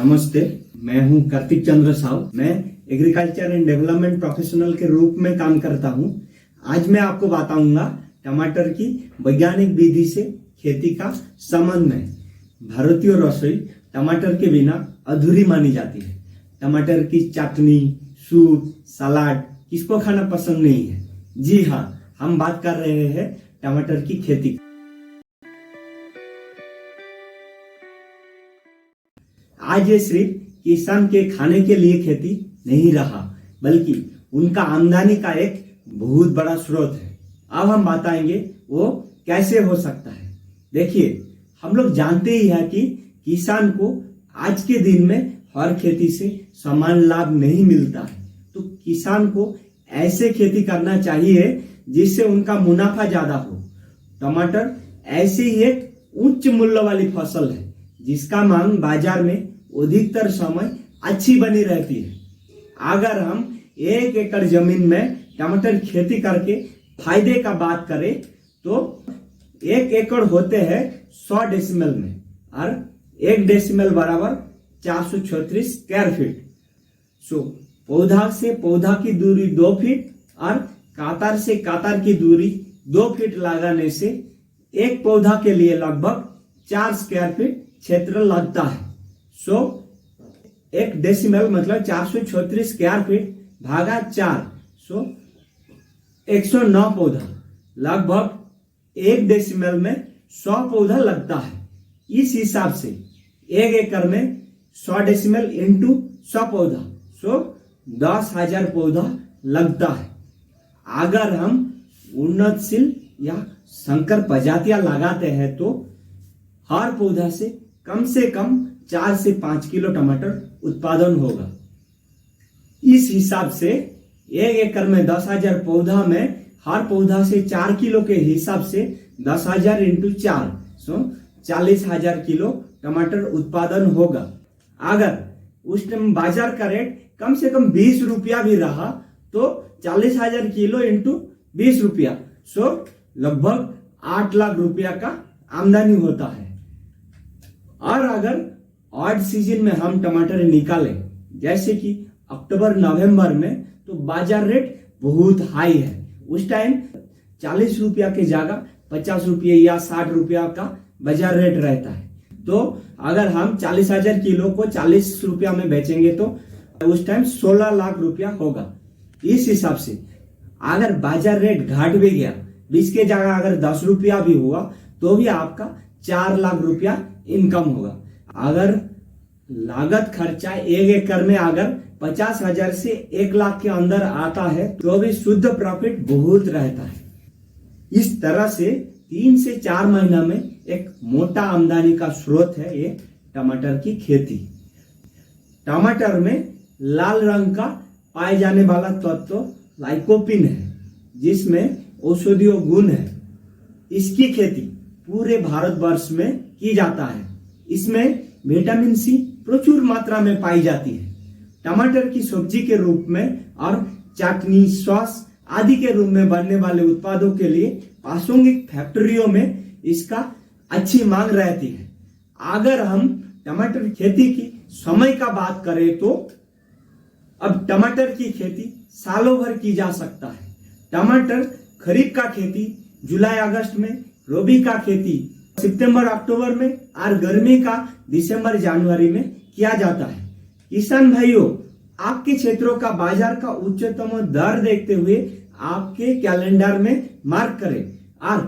नमस्ते, मैं हूं कार्तिक चंद्र साव। मैं एग्रीकल्चर एंड डेवलपमेंट प्रोफेशनल के रूप में काम करता हूं। आज मैं आपको बताऊंगा टमाटर की वैज्ञानिक विधि से खेती का संबंध में। भारतीय रसोई टमाटर के बिना अधूरी मानी जाती है। टमाटर की चटनी, सूप, सलाद किसको खाना पसंद नहीं है? जी हाँ, हम बात कर रहे हैं टमाटर की खेती। आज ये सिर्फ किसान के खाने के लिए खेती नहीं रहा, बल्कि उनका आमदनी का एक बहुत बड़ा स्रोत है। अब हम बताएंगे वो कैसे हो सकता है। देखिए, हम लोग जानते ही हैं कि किसान को आज के दिन में हर खेती से समान लाभ नहीं मिलता है। तो किसान को ऐसे खेती करना चाहिए जिससे उनका मुनाफा ज्यादा हो। टमाटर ऐसी ही एक उच्च मूल्य वाली फसल है जिसका मांग बाजार में अधिकतर समय अच्छी बनी रहती है। अगर हम 1 एकड़ जमीन में टमाटर खेती करके फायदे का बात करें तो 1 एकड़ होते हैं 100 डेसिमल में, और 1 डेसिमल बराबर 436 स्क्वायर फीट। पौधा से पौधा की दूरी 2 फीट और कातार से कातार की दूरी 2 फीट लगाने से एक पौधा के लिए लगभग 4 स्क्वायर फीट क्षेत्र लगता है। 1 डेसिमल मतलब 436 स्क्वायर फीट भागा 4, 109 पौधा। लगभग 1 डेसिमल में 100 पौधा लगता है। इस हिसाब से 1 एकड़ में 100 डेसिमल इंटू 100 पौधा, 10,000 पौधा लगता है। अगर हम उन्नतशील या संकर प्रजातियां लगाते हैं तो हर पौधा से कम 4 से 5 किलो टमाटर उत्पादन होगा। इस हिसाब से 1 एकड़ में 10,000 पौधा में हर पौधा से 4 किलो के हिसाब से 10,000 इंटू 4, 40,000 किलो टमाटर उत्पादन होगा। अगर उस टाइम बाजार का रेट कम से कम 20 रुपया भी रहा तो 40,000 किलो इंटू 20 रुपया, लगभग 8 लाख रुपया का आमदनी होता है। और अगर ऑड सीजन में हम टमाटर निकालें, जैसे कि अक्टूबर नवंबर में, तो बाजार रेट बहुत हाई है। उस टाइम 40 रुपया के जगह 50 रुपये या 60 रुपया का बाजार रेट रहता है। तो अगर हम 40,000 किलो को 40 रुपया में बेचेंगे तो उस टाइम 16 लाख रुपया होगा। इस हिसाब से अगर बाजार रेट घट भी गया, 20 के जगह अगर 10 रुपया भी हुआ तो भी आपका 4 लाख रुपया इनकम होगा। अगर लागत खर्चा 1 एकड़ में अगर 50,000 से 1 लाख के अंदर आता है तो भी शुद्ध प्रॉफिट बहुत रहता है। इस तरह से 3 से 4 महीना में एक मोटा आमदनी का स्रोत है ये टमाटर की खेती। टमाटर में लाल रंग का पाए जाने वाला तत्व लाइकोपिन है, जिसमें औषधीय गुण है। इसकी खेती पूरे भारतवर्ष में की जाता है। इसमें विटामिन सी प्रचुर मात्रा में पाई जाती है। टमाटर की सब्जी के रूप में और चटनी, सॉस आदि के रूप में बनने वाले उत्पादों के लिए प्रासंगिक फैक्ट्रियों में इसका अच्छी मांग रहती है। अगर हम टमाटर खेती की समय का बात करें तो अब टमाटर की खेती सालों भर की जा सकता है। टमाटर खरीफ का खेती जुलाई अगस्त में, रबी का खेती सितंबर अक्टूबर में, और गर्मी का दिसंबर जनवरी में किया जाता है। किसान भाइयों, आपके क्षेत्रों का बाजार का उच्चतम दर देखते हुए आपके कैलेंडर में मार्क करें और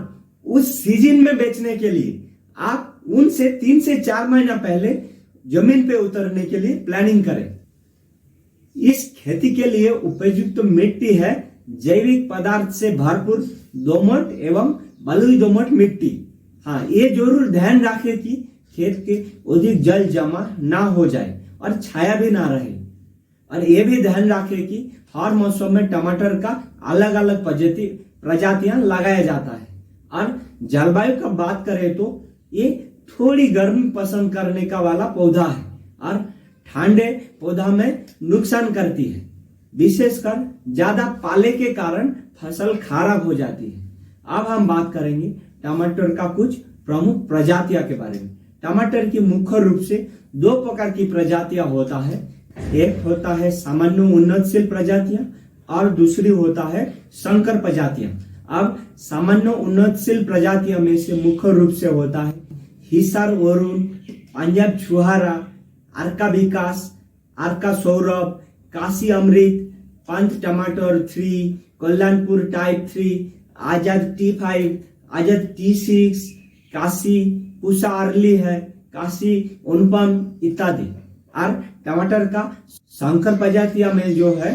उस सीजन में बेचने के लिए आप उनसे 3 से 4 महीना पहले जमीन पे उतरने के लिए प्लानिंग करें। इस खेती के लिए उपयुक्त मिट्टी है जैविक पदार्थ से भरपूर दोमट एवं बलुई दोमट मिट्टी। हाँ, ये जरूर ध्यान रखें कि खेत के अधिक जल जमा ना हो जाए और छाया भी ना रहे। और ये भी ध्यान रखें कि हर मौसम में टमाटर का अलग अलग प्रजातियां लगाया जाता है। और जलवायु का बात करें तो ये थोड़ी गर्मी पसंद करने का वाला पौधा है और ठंडे पौधा में नुकसान करती है। विशेषकर ज्यादा पाले के कारण फसल खराब हो जाती है। अब हम बात करेंगे टमाटर का कुछ प्रमुख प्रजातियां के बारे में। टमाटर की मुख्य रूप से दो प्रकार की प्रजातियां होता है। एक होता है सामान्य उन्नतशील प्रजातियां और दूसरी होता है संकर प्रजातियां। अब सामान्य उन्नतशील प्रजातियों में से मुख्य रूप से होता है हिसार वरुण, पंजाब छुहारा, अर्का विकास, अर्का सौरभ, काशी अमृत, पंत टमाटर 3, कल्याणपुर टाइप 3, आजाद T5, आजाद T6, काशी पूसा अर्ली है, काशी अनुपम इत्यादि। और टमाटर का संकर प्रजातियां में जो है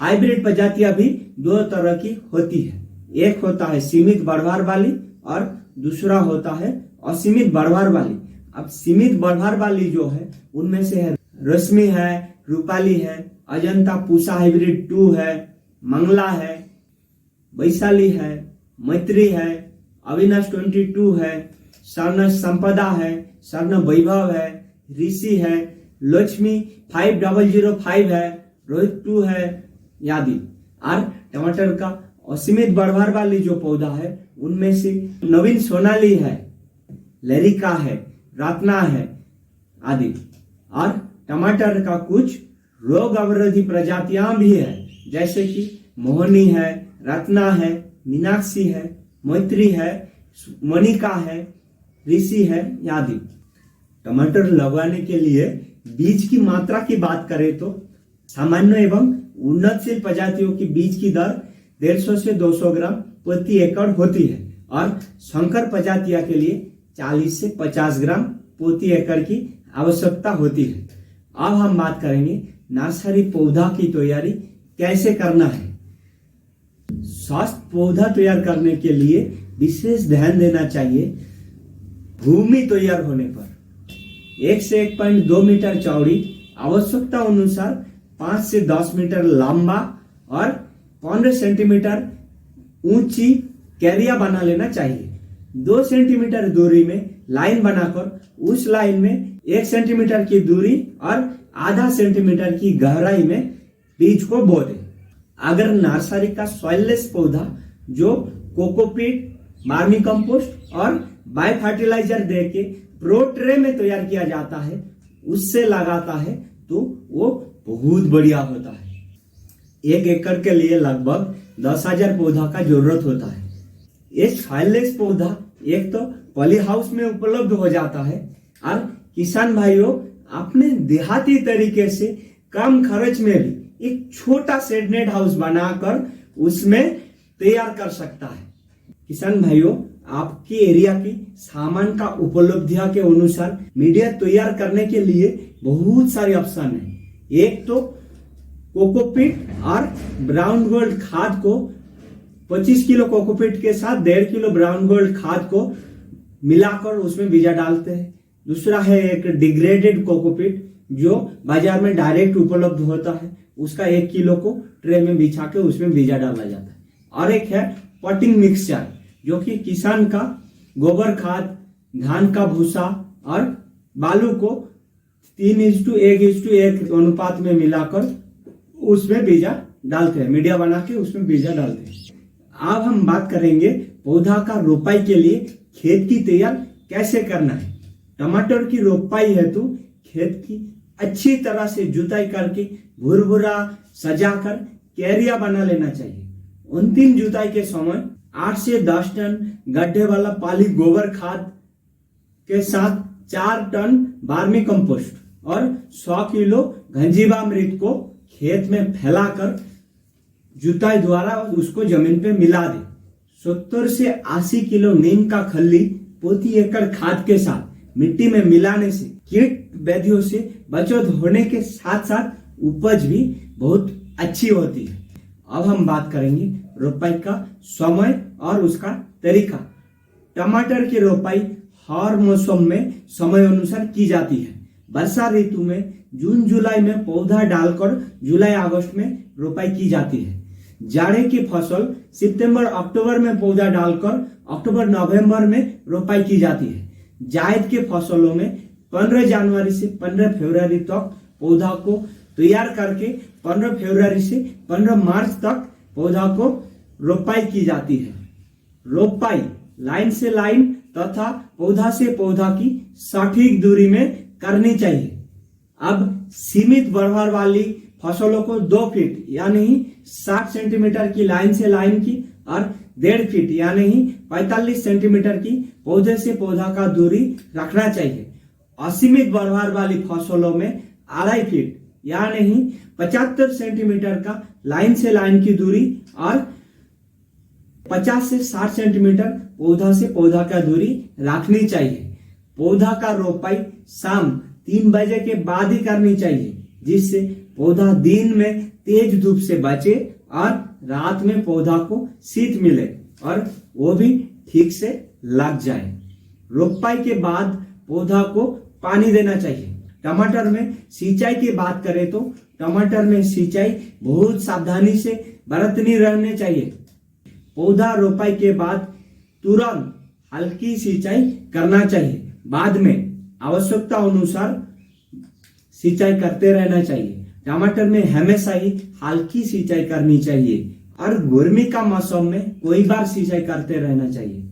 हाइब्रिड प्रजातियां भी दो तरह की होती है। एक होता है सीमित बढ़वार वाली और दूसरा होता है असीमित बढ़वार वाली। अब सीमित बढ़वार वाली जो है उनमें से है रश्मि है, रूपाली है, अजंता पूसा हाइब्रिड 2 है, मंगला है, वैशाली है, मैत्री है, अविनाश 22 है, स्वर्ण संपदा है, स्वर्ण वैभव है, ऋषि है, लक्ष्मी 5005 है, रोहित 2 है आदि। और टमाटर का असीमित बढ़वार वाली जो पौधा है उनमें से नवीन सोनाली है, लरिका है, रत्ना है आदि। और टमाटर का कुछ रोग अवरोधी प्रजातियां भी है, जैसे कि मोहनी है, रत्ना है, मीनाक्षी है, मैत्री है, मनिका है, ऋषि है आदि। टमाटर लगाने के लिए बीज की मात्रा की बात करें तो सामान्य एवं उन्नतशील प्रजातियों की बीज की दर 150 से 200 ग्राम प्रति एकड़ होती है और संकर प्रजातियों के लिए 40 से 50 ग्राम प्रति एकड़ की आवश्यकता होती है। अब हम बात करेंगे नर्सरी पौधा की तैयारी कैसे करना है। स्वस्थ पौधा तैयार करने के लिए विशेष ध्यान देना चाहिए भूमि तैयार होने पर। 1 से 1.2 मीटर चौड़ी, आवश्यकता अनुसार 5 से 10 मीटर लंबा और 15 सेंटीमीटर ऊंची क्यारियां बना लेना चाहिए। 2 सेंटीमीटर दूरी में लाइन बनाकर उस लाइन में 1 सेंटीमीटर की दूरी और आधा सेंटीमीटर की गहराई में बीज को बो दें। अगर नर्सरी का सॉइललेस पौधा जो कोकोपीट, वर्मी कंपोस्ट और बायो फर्टिलाइजर देके प्रो ट्रे में तैयार किया जाता है उससे लगाता है तो वो बहुत बढ़िया होता है। 1 एकड़ के लिए लगभग 10,000 पौधा का जरूरत होता है। ये सॉइललेस पौधा एक तो पॉली हाउस में उपलब्ध हो जाता है और किसान भाइयों अपने देहाती तरीके से कम खर्च में भी एक छोटा शेड नेट हाउस बनाकर उसमें तैयार कर सकता है। किसान भाइयों आपके एरिया की सामान का उपलब्धिया के अनुसार मीडिया तैयार करने के लिए बहुत सारे ऑप्शन है। एक तो कोकोपीट और ब्राउन गोल्ड खाद को 25 किलो कोकोपीट के साथ 1.5 किलो ब्राउन गोल्ड खाद को मिलाकर उसमें बीजा डालते हैं। दूसरा है एक डिग्रेडेड कोकोपीट जो बाजार में डायरेक्ट उपलब्ध होता है, उसका 1 किलो को ट्रे में बिछा के उसमें बीजा डाला जाता है। और एक है पॉटिंग मिक्सचर जो कि किसान का गोबर खाद, धान का भूसा और बालू को 3:1:1 अनुपात में मिलाकर उसमें बीजा डालते हैं, मीडिया बना के उसमें बीजा डालते हैं। अब हम बात करेंगे पौधा का रोपाई के लिए खेत की तैयार कैसे करना है। टमाटर की रोपाई हेतु खेत की अच्छी तरह से जुताई करके भुरभुरा सजाकर क्यारियां बना लेना चाहिए। अंतिम जुताई के समय 8 से 10 टन गड्ढे वाला पाली गोबर खाद के साथ 4 टन वर्मी कंपोस्ट और 100 किलो घंजीवामृत को खेत में फैलाकर जुताई द्वारा उसको जमीन पे मिला दे। 70 से 80 किलो नीम का खल्ली प्रति एकड़ खाद के साथ मिट्टी में मिलाने से कीट व्याधियों से बचत होने के साथ साथ उपज भी बहुत अच्छी होती है। अब हम बात करेंगे रोपाई का समय और उसका तरीका। टमाटर की रोपाई हर मौसम में समय अनुसार की जाती है। वर्षा ऋतु में जून जुलाई में पौधा डालकर जुलाई अगस्त में रोपाई की जाती है। जाड़े की फसल सितंबर अक्टूबर में पौधा डालकर अक्टूबर नवंबर में रोपाई की जाती है। जायद के फसलों में 15 जनवरी से 15 फरवरी तक पौधा को तैयार करके 15 फरवरी से 15 मार्च तक पौधा को रोपाई की जाती है। रोपाई लाइन से लाइन तथा पौधा से पौधा की सटीक दूरी में करनी चाहिए। अब सीमित बढ़वार वाली फसलों को 2 फीट यानी 60 सेंटीमीटर की लाइन से लाइन की और 1.5 फीट यानी 45 सेंटीमीटर की पौधे से पौधा का दूरी रखना चाहिए। असीमित बढ़वार वाली फसलों में 2.5 फीट यानी 75 सेंटीमीटर का लाइन से लाइन की दूरी और 50 से 60 सेंटीमीटर पौधा से पौधा का दूरी रखनी चाहिए। पौधा का रोपाई शाम 3 बजे के बाद ही करनी चाहिए, जिससे पौधा दिन में तेज धूप से बचे और रात में पौधा को शीत मिले और वो भी ठीक से लग जाए। रोपाई के बाद पौधा को पानी देना चाहिए। टमाटर में सिंचाई की बात करें तो टमाटर में सिंचाई बहुत सावधानी से बरतनी रहनी चाहिए। पौधा रोपाई के बाद तुरंत हल्की सिंचाई करना चाहिए। बाद में आवश्यकता अनुसार सिंचाई करते रहना चाहिए। टमाटर में हमेशा ही हल्की सिंचाई करनी चाहिए और गर्मी का मौसम में कई बार सिंचाई करते रहना चाहिए।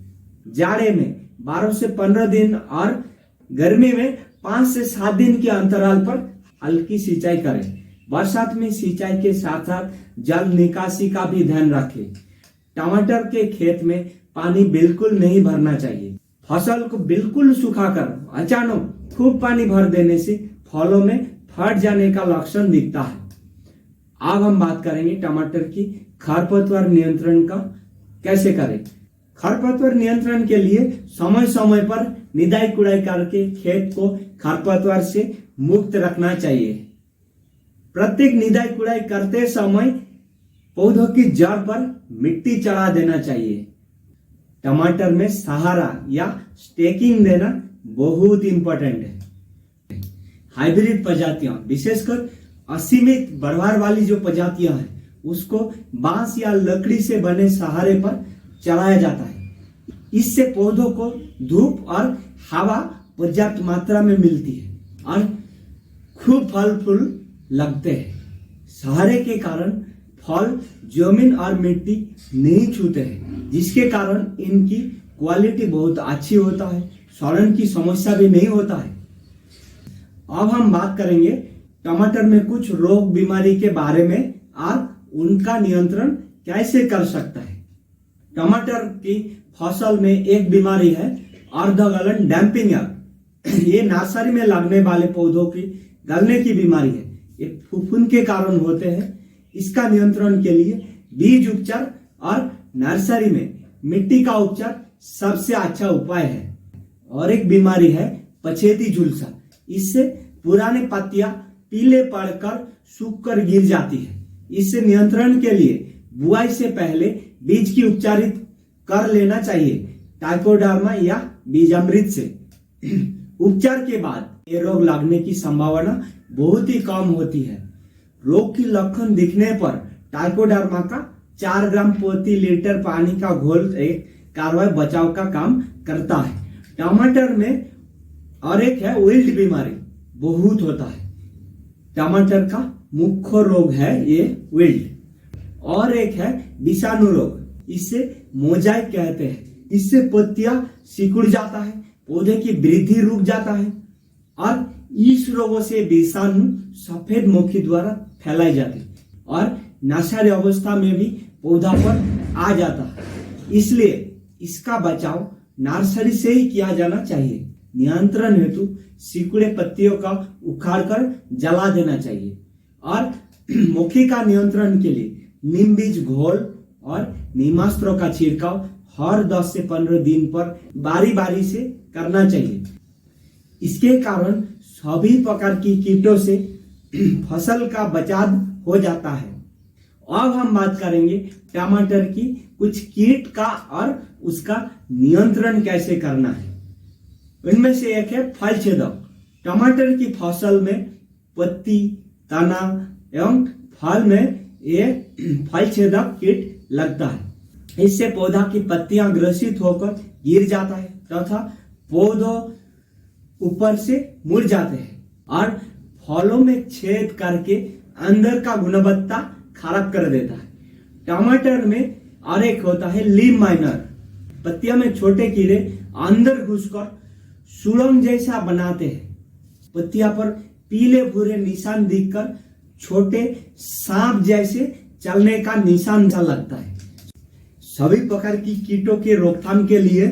जाड़े में 12 से 15 दिन और गर्मी में 5 से 7 दिन के अंतराल पर हल्की सिंचाई करें। बरसात में सिंचाई के साथ साथ जल निकासी का भी ध्यान रखें। टमाटर के खेत में पानी बिल्कुल नहीं भरना चाहिए। फसल को बिल्कुल सुखाकर अचानक खूब पानी भर देने से फलों में फट जाने का लक्षण दिखता है। अब हम बात करेंगे टमाटर की खरपतवार नियंत्रण का कैसे करें। खरपतवार नियंत्रण के लिए समय समय पर निदाई कुड़ाई करके खेत को खरपतवार से मुक्त रखना चाहिए। प्रत्येक निदाई कुड़ाई करते समय पौधों की जड़ पर मिट्टी चढ़ा देना चाहिए। टमाटर में सहारा या स्टेकिंग देना बहुत इंपॉर्टेंट है। हाइब्रिड प्रजातियां विशेषकर असीमित बढ़वार वाली जो प्रजातियां हैं उसको बांस या लकड़ी से बने सहारे पर चढ़ाया जाता है। इससे पौधों को धूप और हवा पर्याप्त मात्रा में मिलती है और खूब फल फूल लगते हैं। सहारे के कारण फल जमीन और मिट्टी नहीं छूते हैं, जिसके कारण इनकी क्वालिटी बहुत अच्छी होता है। सड़न की समस्या भी नहीं होता है। अब हम बात करेंगे टमाटर में कुछ रोग बीमारी के बारे में और उनका नियंत्रण कैसे कर सकता है। टमाटर की फसल में एक बीमारी है अर्धगलन डैम्पिंग। ये नर्सरी में लगने वाले पौधों की गलने की बीमारी है। ये फफूंद के कारण होते हैं। इसका नियंत्रण के लिए बीज उपचार और नर्सरी में मिट्टी का उपचार सबसे अच्छा उपाय है। और एक बीमारी है पछेती झुलसा। इससे पुराने पत्तियां पीले पड़कर सूख कर गिर जाती है। इससे नियंत्रण के लिए बुआई से पहले बीज की उपचारित कर लेना चाहिए ट्राइकोडर्मा या बीजामृत से। उपचार के बाद ये रोग लगने की संभावना बहुत ही कम होती है। रोग की लक्षण दिखने पर ट्राइकोडर्मा का 4 ग्राम प्रति लीटर पानी का घोल एक कार्रवाई बचाव का काम करता है। टमाटर में और एक है विल्ट बीमारी, बहुत होता है। टमाटर का मुख्य रोग है ये विल्ट। और एक है विषाणु रोग, इसे मोजाइक कहते हैं। इससे पत्तियां सिकुड़ जाता है, पौधे की वृद्धि रुक जाता है और इस रोगों से विषाणु सफेद मक्खी द्वारा फैलाई जाती है और नर्सरी अवस्था में भी पौधा पर आ जाता है। इसलिए इसका बचाव नर्सरी से ही किया जाना चाहिए। नियंत्रण हेतु सिकुड़े पत्तियों का उखाड़कर जला देना चाहिए और मक्खी का नियंत्रण के लिए नीम बीज घोल और नीमास्त्रों का छिड़काव हर 10 से 15 दिन पर बारी बारी से करना चाहिए। इसके कारण सभी प्रकार की कीटों से फसल का बचाव हो जाता है। अब हम बात करेंगे टमाटर की कुछ कीट का और उसका नियंत्रण कैसे करना है। इनमें से एक है फल छेदक। टमाटर की फसल में पत्ती, तना एवं फल में ये फल छेदक कीट लगता है। इससे पौधा की पत्तियां ग्रसित होकर गिर जाता है तथा पौधों ऊपर से मुड़ जाते हैं और फलों में छेद करके अंदर का गुणवत्ता खराब कर देता है। टमाटर में और एक होता है लीफ माइनर। पत्तियों में छोटे कीड़े अंदर घुसकर सुरंग जैसा बनाते हैं। पत्तियों पर पीले भूरे निशान दिखकर छोटे सांप जैसे चलने का निशान सा लगता है। सभी प्रकार की कीटों के रोकथाम के लिए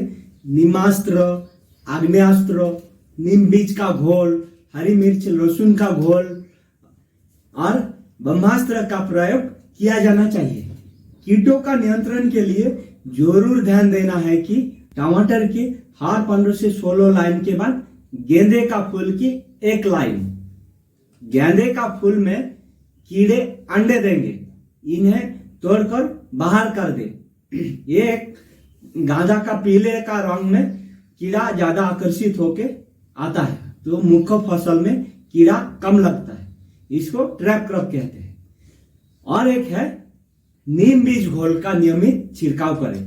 नीमास्त्र, आग्नेयास्त्र, नीम बीज का घोल, हरी मिर्च लहसुन का घोल और ब्रह्मास्त्र का प्रयोग किया जाना चाहिए। कीटों का नियंत्रण के लिए जरूर ध्यान देना है कि टमाटर के हर 15 से 16 लाइन के बाद गेंदे का फूल की एक लाइन। गेंदे का फूल में कीड़े अंडे देंगे, इन्हें तोड़कर बाहर कर दे। ये गांजा का पीले का रंग में कीड़ा ज्यादा आकर्षित होके आता है, तो मुख्य फसल में कीड़ा कम लगता है, इसको ट्रैप क्रॉप कहते हैं। और एक है नीम बीज घोल का नियमित छिड़काव करें।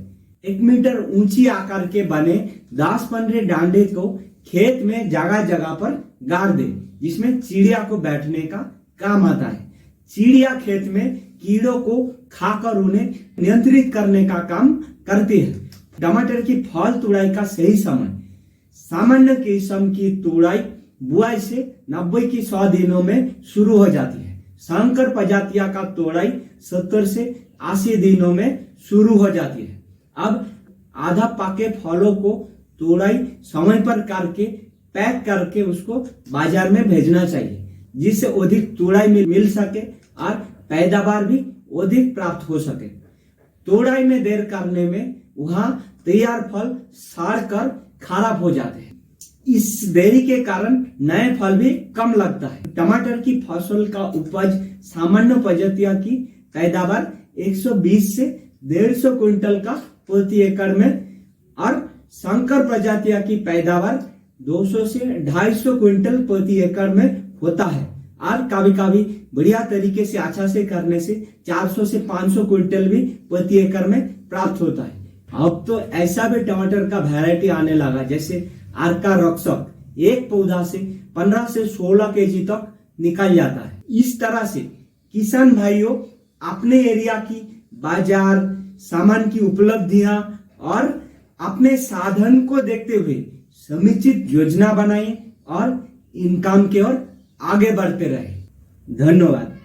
1 मीटर ऊंची आकार के बने 10-15 डांडे को खेत में जगह जगह पर गाड़ दे, जिसमें चिड़िया को बैठने का काम आता है। चिड़िया खेत में कीड़ों को खाकर उन्हें नियंत्रित करने का काम करती है। टमाटर की फल तुड़ाई का सही समय। सामान्य किस्म की तुड़ाई बुआई से 90 की 100 दिनों में शुरू हो जाती है। संकर प्रजातियां का तुड़ाई 70 से 80 दिनों में शुरू हो जाती है। अब आधा पाके फलों को तुड़ाई समय पर करके पैक करके उसको बाजार में भेजना चाहिए, जिससे अधिक तुड़ाई मिल सके और पैदावार भी अधिक प्राप्त हो सके। तुड़ाई में देर करने में वहां तैयार फल सड़ कर खराब हो जाते हैं। इस देरी के कारण नए फल भी कम लगता है। टमाटर की फसल का उपज सामान्य प्रजातियों की पैदावार 120 से 150 क्विंटल का प्रति एकड़ में और संकर प्रजातियों की पैदावार 200 से 250 क्विंटल प्रति एकड़ में होता है। और कभी कभी बढ़िया तरीके से अच्छा से करने से 400 से 500 क्विंटल भी प्रति एकड़ में प्राप्त होता है। अब तो ऐसा भी टमाटर का वैरायटी आने लगा, जैसे आर्का रक्षक, एक पौधा से 15 से 16 केजी तक निकल जाता है। इस तरह से किसान भाइयों अपने एरिया की बाजार, सामान की उपलब्धियां और अपने साधन को देखते हुए समुचित योजना बनाएं और इन काम की ओर आगे बढ़ते रहे। धन्यवाद।